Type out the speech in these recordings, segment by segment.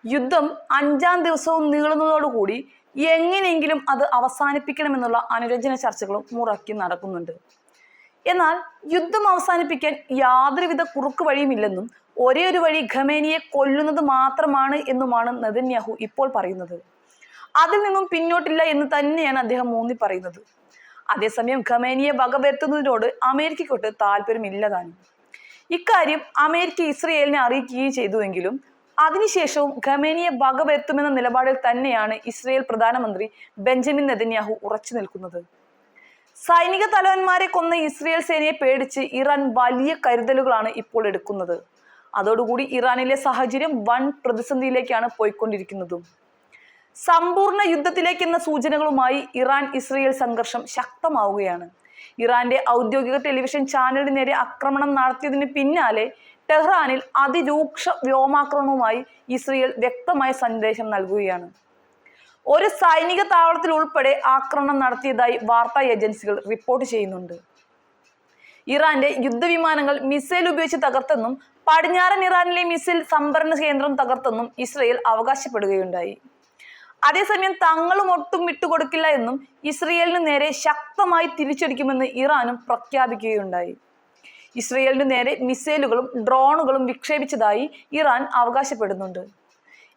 യുദ്ധം 5-ാം ദിവസവും നീളുന്നതോടുകൂടി എങ്ങനെയെങ്കിലും അത് അവസാനിപ്പിക്കണമെന്നുള്ള അനുരഞ്ജന ചർച്ചകളും മുറക്കി നടക്കുന്നുണ്ട്. എന്നാൽ യുദ്ധം അവസാനിപ്പിക്കാൻ യാതൊരുവിധ കുറുക്കു വഴിയുമില്ലെന്നും ഒരേ ഒരു വഴി ഖമേനിയെ കൊല്ലുന്നത് മാത്രമാണ് എന്നുമാണ് നെതന്യാഹു ഇപ്പോൾ പറയുന്നത്. അതിൽ നിന്നും പിന്നോട്ടില്ല എന്ന് തന്നെയാണ് അദ്ദേഹം ഊന്നി പറയുന്നത്. അതേസമയം ഖമേനിയെ വകവരുത്തുന്നതിനോട് അമേരിക്കയ്ക്കൊട്ട് താല്പര്യമില്ലതാനും. ഇക്കാര്യം അമേരിക്ക ഇസ്രയേലിനെ അറിയിക്കുകയും ചെയ്തുവെങ്കിലും അതിനുശേഷവും ഖമേനിയെ വകവരുത്തുമെന്ന നിലപാടിൽ തന്നെയാണ് ഇസ്രയേൽ പ്രധാനമന്ത്രി ബെഞ്ചമിൻ നെതന്യാഹു ഉറച്ചു നിൽക്കുന്നത്. സൈനിക തലവന്മാരെ കൊന്ന ഇസ്രയേൽ സേനയെ പേടിച്ച് ഇറാൻ വലിയ കരുതലുകളാണ് ഇപ്പോൾ എടുക്കുന്നത്. അതോടുകൂടി ഇറാനിലെ സാഹചര്യം വൻ പ്രതിസന്ധിയിലേക്കാണ് പോയിക്കൊണ്ടിരിക്കുന്നതും. സമ്പൂർണ്ണ യുദ്ധത്തിലേക്കെന്ന സൂചനകളുമായി ഇറാൻ ഇസ്രയേൽ സംഘർഷം ശക്തമാവുകയാണ്. ഇറാന്റെ ഔദ്യോഗിക ടെലിവിഷൻ ചാനലിന് നേരെ ആക്രമണം നടത്തിയതിന് പിന്നാലെ ടെഹ്റാനിൽ അതിരൂക്ഷ വ്യോമാക്രമണവുമായി ഇസ്രയേൽ വ്യക്തമായ സന്ദേശം നൽകുകയാണ്. ഒരു സൈനിക താവളത്തിൽ ഉൾപ്പെടെ ആക്രമണം നടത്തിയതായി വാർത്താ ഏജൻസികൾ റിപ്പോർട്ട് ചെയ്യുന്നുണ്ട്. ഇറാന്റെ യുദ്ധവിമാനങ്ങൾ മിസൈൽ ഉപയോഗിച്ച് തകർത്തെന്നും പടിഞ്ഞാറൻ ഇറാനിലെ മിസൈൽ സംഭരണ കേന്ദ്രം തകർത്തെന്നും ഇസ്രയേൽ അവകാശപ്പെടുകയുണ്ടായി. അതേസമയം തങ്ങളും ഒട്ടും വിട്ടുകൊടുക്കില്ല എന്നും ഇസ്രയേലിന് നേരെ ശക്തമായി തിരിച്ചടിക്കുമെന്ന് ഇറാനും പ്രഖ്യാപിക്കുകയുണ്ടായി. ഇസ്രയേലിന് നേരെ മിസൈലുകളും ഡ്രോണുകളും വിക്ഷേപിച്ചതായി ഇറാൻ അവകാശപ്പെടുന്നുണ്ട്.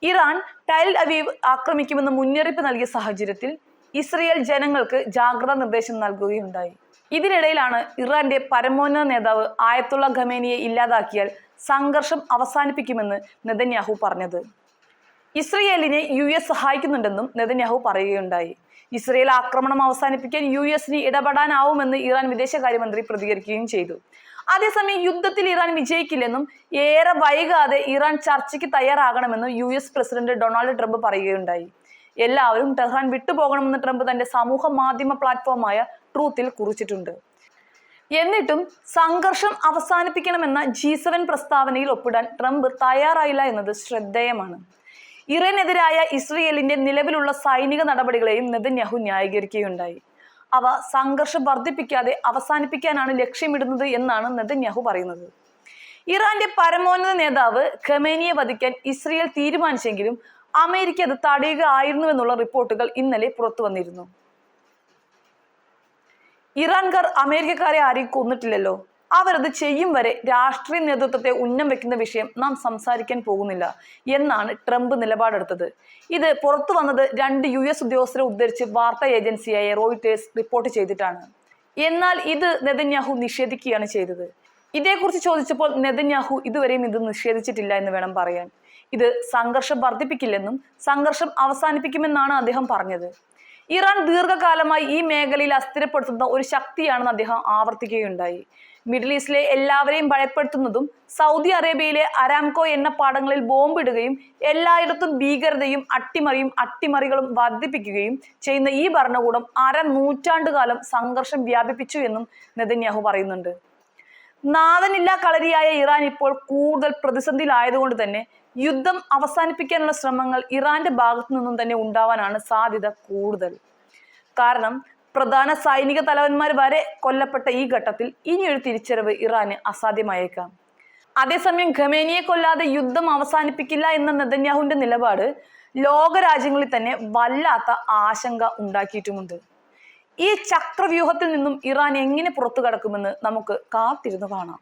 ഇറാൻ ടെൽ അവീവ് ആക്രമിക്കുമെന്ന് മുന്നറിയിപ്പ് നൽകിയ സാഹചര്യത്തിൽ ഇസ്രയേൽ ജനങ്ങൾക്ക് ജാഗ്രതാ നിർദ്ദേശം നൽകുകയുണ്ടായി. ഇതിനിടയിലാണ് ഇറാന്റെ പരമോന്നത നേതാവ് ആയത്തുള്ള ഖമേനിയെ ഇല്ലാതാക്കിയാൽ സംഘർഷം അവസാനിപ്പിക്കുമെന്ന് നെതന്യാഹു പറഞ്ഞത്. ഇസ്രയേലിനെ US സഹായിക്കുന്നുണ്ടെന്നും നെതന്യാഹു പറയുകയുണ്ടായി. ഇസ്രയേൽ ആക്രമണം അവസാനിപ്പിക്കാൻ US ഇടപെടാനാവുമെന്ന് ഇറാൻ വിദേശകാര്യമന്ത്രി പ്രതികരിക്കുകയും ചെയ്തു. അതേസമയം യുദ്ധത്തിൽ ഇറാൻ വിജയിക്കില്ലെന്നും ഏറെ വൈകാതെ ഇറാൻ ചർച്ചയ്ക്ക് തയ്യാറാകണമെന്നും US പ്രസിഡന്റ് ഡൊണാൾഡ് ട്രംപ് പറയുകയുണ്ടായി. എല്ലാവരും ടെഹ്റാൻ വിട്ടുപോകണമെന്ന് ട്രംപ് തന്റെ സമൂഹ മാധ്യമ പ്ലാറ്റ്ഫോമായ ട്രൂത്തിൽ കുറിച്ചിട്ടുണ്ട്. എന്നിട്ടും സംഘർഷം അവസാനിപ്പിക്കണമെന്ന G7 പ്രസ്താവനയിൽ ഒപ്പിടാൻ ട്രംപ് തയ്യാറായില്ല എന്നത് ശ്രദ്ധേയമാണ്. ഇറാനെതിരായ ഇസ്രയേലിന്റെ നിലവിലുള്ള സൈനിക നടപടികളെയും നെതന്യാഹു ന്യായീകരിക്കുകയുണ്ടായി. അവ സംഘർഷം വർദ്ധിപ്പിക്കാതെ അവസാനിപ്പിക്കാനാണ് ലക്ഷ്യമിടുന്നത് എന്നാണ് നെതന്യാഹു പറയുന്നത്. ഇറാന്റെ പരമോന്നത നേതാവ് ഖമേനിയെ വധിക്കാൻ ഇസ്രയേൽ തീരുമാനിച്ചെങ്കിലും അമേരിക്ക അത് തടയുകയായിരുന്നുവെന്നുള്ള റിപ്പോർട്ടുകൾ ഇന്നലെ പുറത്തു വന്നിരുന്നു. ഇറാൻകാർ അമേരിക്കക്കാരെ ആരെയും കൊന്നിട്ടില്ലല്ലോ, അവരത് ചെയ്യും വരെ രാഷ്ട്രീയ നേതൃത്വത്തെ ഉന്നം വെക്കുന്ന വിഷയം നാം സംസാരിക്കാൻ പോകുന്നില്ല എന്നാണ് ട്രംപ് നിലപാടെടുത്തത്. ഇത് പുറത്തു വന്നത് 2 US ഉദ്യോഗസ്ഥരെ ഉദ്ധരിച്ച് വാർത്താ ഏജൻസിയായ റോയിട്ടേഴ്സ് റിപ്പോർട്ട് ചെയ്തിട്ടാണ്. എന്നാൽ ഇത് നെതന്യാഹു നിഷേധിക്കുകയാണ് ചെയ്തത്. ഇതേക്കുറിച്ച് ചോദിച്ചപ്പോൾ നെതന്യാഹു ഇതുവരെയും ഇത് നിഷേധിച്ചിട്ടില്ല എന്ന് വേണം പറയാൻ. ഇത് സംഘർഷം വർദ്ധിപ്പിക്കില്ലെന്നും സംഘർഷം അവസാനിപ്പിക്കുമെന്നാണ് അദ്ദേഹം പറഞ്ഞത്. ഇറാൻ ദീർഘകാലമായി ഈ മേഖലയിൽ അസ്ഥിരപ്പെടുത്തുന്ന ഒരു ശക്തിയാണെന്ന് അദ്ദേഹം ആവർത്തിക്കുകയുണ്ടായി. മിഡിൽ ഈസ്റ്റിലെ എല്ലാവരെയും ഭയപ്പെടുത്തുന്നതും സൗദി അറേബ്യയിലെ അരാംകോ എണ്ണപ്പാടങ്ങളിൽ ബോംബിടുകയും എല്ലായിടത്തും ഭീകരതയും അട്ടിമറികളും വർദ്ധിപ്പിക്കുകയും ചെയ്യുന്ന ഈ ഭരണകൂടം 1/2 നൂറ്റാണ്ടുകാലം സംഘർഷം വ്യാപിപ്പിച്ചു എന്നും നെതന്യാഹു പറയുന്നുണ്ട്. നാഥനില്ലാ കളരിയായ ഇറാൻ ഇപ്പോൾ കൂടുതൽ പ്രതിസന്ധിയിലായതുകൊണ്ട് തന്നെ യുദ്ധം അവസാനിപ്പിക്കാനുള്ള ശ്രമങ്ങൾ ഇറാന്റെ ഭാഗത്തു നിന്നും തന്നെ ഉണ്ടാവാനാണ് സാധ്യത കൂടുതൽ. കാരണം പ്രധാന സൈനിക തലവന്മാർ വരെ കൊല്ലപ്പെട്ട ഈ ഘട്ടത്തിൽ ഇനിയൊരു തിരിച്ചറിവ് ഇറാന് അസാധ്യമായേക്കാം. അതേസമയം ഖമേനിയെ കൊല്ലാതെ യുദ്ധം അവസാനിപ്പിക്കില്ല എന്ന നെതന്യാഹുവിന്റെ നിലപാട് ലോകരാജ്യങ്ങളിൽ തന്നെ വല്ലാത്ത ആശങ്ക ഉണ്ടാക്കിയിട്ടുമുണ്ട്. ഈ ചക്രവ്യൂഹത്തിൽ നിന്നും ഇറാൻ എങ്ങനെ പുറത്തു കടക്കുമെന്ന് നമുക്ക് കാത്തിരുന്നു കാണാം.